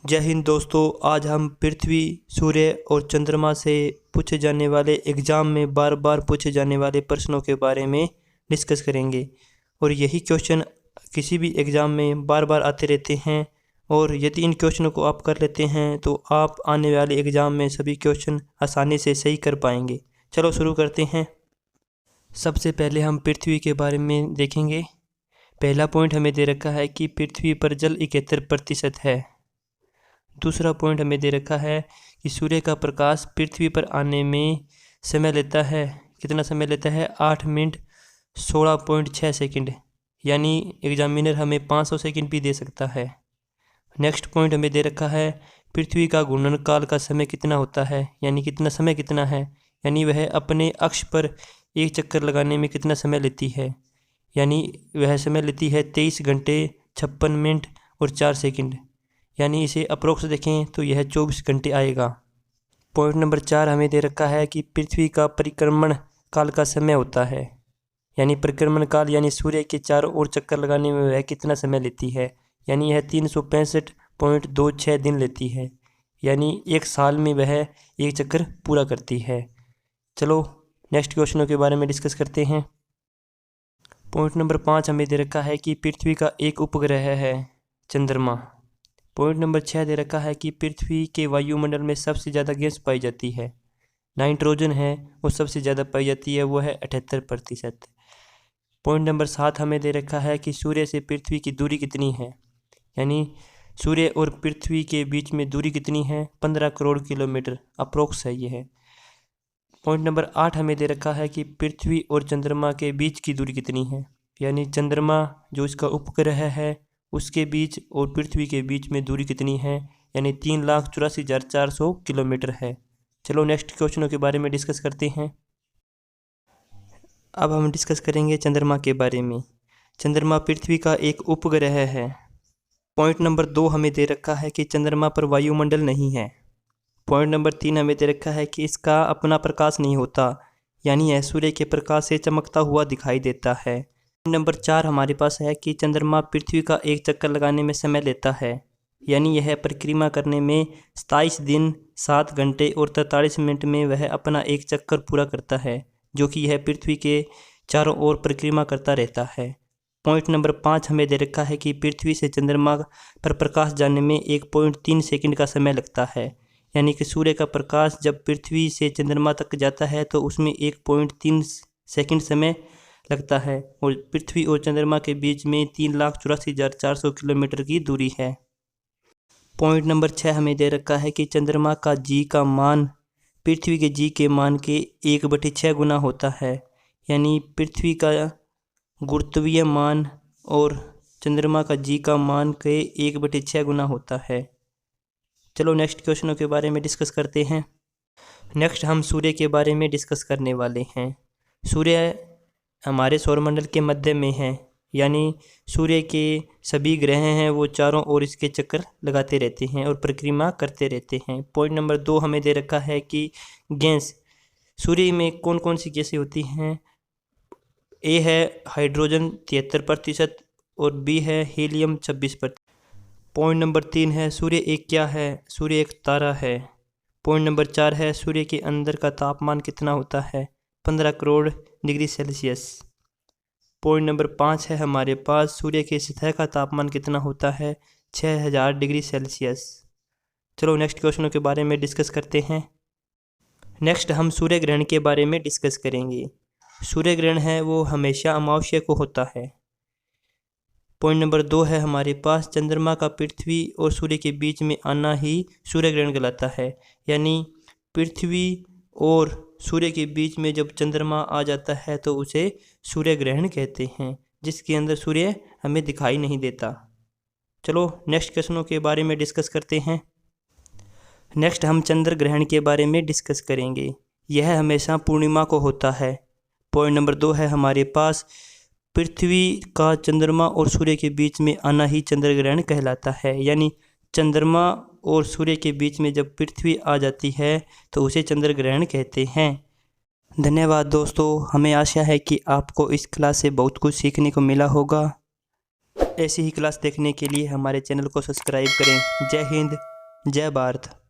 जय हिंद दोस्तों। आज हम पृथ्वी, सूर्य और चंद्रमा से पूछे जाने वाले एग्ज़ाम में बार बार पूछे जाने वाले प्रश्नों के बारे में डिस्कस करेंगे। और यही क्वेश्चन किसी भी एग्ज़ाम में बार बार आते रहते हैं, और यदि इन क्वेश्चनों को आप कर लेते हैं तो आप आने वाले एग्ज़ाम में सभी क्वेश्चन आसानी से सही कर पाएंगे। चलो शुरू करते हैं। सबसे पहले हम पृथ्वी के बारे में देखेंगे। पहला पॉइंट हमें दे रखा है कि पृथ्वी पर जल 71% है। दूसरा पॉइंट हमें दे रखा है कि सूर्य का प्रकाश पृथ्वी पर आने में समय लेता है। कितना समय लेता है? 8 मिनट 16.6 सेकंड, यानी एग्जामिनर हमें 500 सेकंड भी दे सकता है। नेक्स्ट पॉइंट हमें दे रखा है पृथ्वी का घूर्णन काल का समय कितना होता है, यानी कितना समय कितना है, यानी वह अपने अक्ष पर एक चक्कर लगाने में कितना समय लेती है, यानी वह समय लेती है 23 घंटे 56 मिनट और 4 सेकंड, यानी इसे अप्रोक्स देखें तो यह 24 घंटे आएगा। पॉइंट नंबर 4 हमें दे रखा है कि पृथ्वी का परिक्रमण काल का समय होता है, यानी परिक्रमण काल यानी सूर्य के चारों ओर चक्कर लगाने में वह कितना समय लेती है, यानी यह 365.26 दिन लेती है, यानी एक साल में वह एक चक्कर पूरा करती है। चलो नेक्स्ट क्वेश्चनों के बारे में डिस्कस करते हैं। पॉइंट नंबर 5 हमें दे रखा है कि पृथ्वी का एक उपग्रह है चंद्रमा। पॉइंट नंबर 6 दे रखा है कि पृथ्वी के वायुमंडल में सबसे ज़्यादा गैस पाई जाती है, नाइट्रोजन है वो सबसे ज़्यादा पाई जाती है, वो है 78%। पॉइंट नंबर 7 हमें दे रखा है कि सूर्य से पृथ्वी की दूरी कितनी है, यानी सूर्य और पृथ्वी के बीच में दूरी कितनी है? 15 करोड़ किलोमीटर अप्रोक्स है ये है। पॉइंट नंबर 8 हमें दे रखा है कि पृथ्वी और चंद्रमा के बीच की दूरी कितनी है, यानी चंद्रमा जो इसका उपग्रह है उसके बीच और पृथ्वी के बीच में दूरी कितनी है, यानी 3,84,400 किलोमीटर है। चलो नेक्स्ट क्वेश्चनों के बारे में डिस्कस करते हैं। अब हम डिस्कस करेंगे चंद्रमा के बारे में। चंद्रमा पृथ्वी का एक उपग्रह है। पॉइंट नंबर 2 हमें दे रखा है कि चंद्रमा पर वायुमंडल नहीं है। पॉइंट नंबर 3 हमें दे रखा है कि इसका अपना प्रकाश नहीं होता, यानी यह सूर्य के प्रकाश से चमकता हुआ दिखाई देता है। नंबर 4 हमारे पास है कि चंद्रमा पृथ्वी का एक चक्कर लगाने में समय लेता है, यानी यह परिक्रमा करने में 27 दिन 7 घंटे और 43 मिनट में वह अपना एक चक्कर पूरा करता है, जो कि यह पृथ्वी के चारों ओर परिक्रमा करता रहता है। पॉइंट नंबर 5 हमें दे रखा है कि पृथ्वी से चंद्रमा पर प्रकाश जाने में 1.3 सेकंड का समय लगता है, यानी कि सूर्य का प्रकाश जब पृथ्वी से चंद्रमा तक जाता है तो उसमें 1.3 सेकंड समय लगता है, और पृथ्वी और चंद्रमा के बीच में 3,84,400 किलोमीटर की दूरी है। पॉइंट नंबर 6 हमें दे रखा है कि चंद्रमा का जी का मान पृथ्वी के जी के मान के 1/6 गुना होता है, यानी पृथ्वी का गुरुत्वीय मान और चंद्रमा का जी का मान के 1/6 गुना होता है। चलो नेक्स्ट क्वेश्चनों के बारे में डिस्कस करते हैं। नेक्स्ट हम सूर्य के बारे में डिस्कस करने वाले हैं। सूर्य हमारे सौरमंडल के मध्य में है, यानी सूर्य के सभी ग्रह हैं वो चारों ओर इसके चक्कर लगाते रहते हैं और परिक्रमा करते रहते हैं। पॉइंट नंबर 2 हमें दे रखा है कि गैस सूर्य में कौन कौन सी गैसें होती हैं। ए है हाइड्रोजन 73% और बी है हीलियम 26%। पॉइंट नंबर 3 है सूर्य एक क्या है? सूर्य एक तारा है। पॉइंट नंबर 4 है सूर्य के अंदर का तापमान कितना होता है? 15 crore degree Celsius. Point number 5 है हमारे पास सूर्य के सतह का तापमान कितना होता है? 6000 डिग्री सेल्सियस। चलो नेक्स्ट क्वेश्चनों के बारे में डिस्कस करते हैं। नेक्स्ट हम सूर्य ग्रहण के बारे में डिस्कस करेंगे। सूर्य ग्रहण है वो हमेशा अमावस्या को होता है। पॉइंट नंबर 2 है हमारे पास चंद्रमा का पृथ्वी और सूर्य के बीच में आना ही सूर्य ग्रहण कहलाता है, यानी पृथ्वी और सूर्य के बीच में जब चंद्रमा आ जाता है तो उसे सूर्य ग्रहण कहते हैं, जिसके अंदर सूर्य हमें दिखाई नहीं देता। चलो नेक्स्ट क्वेश्चनों के बारे में डिस्कस करते हैं। नेक्स्ट हम चंद्र ग्रहण के बारे में डिस्कस करेंगे। यह हमेशा पूर्णिमा को होता है। पॉइंट नंबर 2 है हमारे पास पृथ्वी का चंद्रमा और सूर्य के बीच में आना ही चंद्र ग्रहण कहलाता है, यानी चंद्रमा और सूर्य के बीच में जब पृथ्वी आ जाती है तो उसे चंद्र ग्रहण कहते हैं। धन्यवाद दोस्तों, हमें आशा है कि आपको इस क्लास से बहुत कुछ सीखने को मिला होगा। ऐसी ही क्लास देखने के लिए हमारे चैनल को सब्सक्राइब करें। जय हिंद, जय भारत।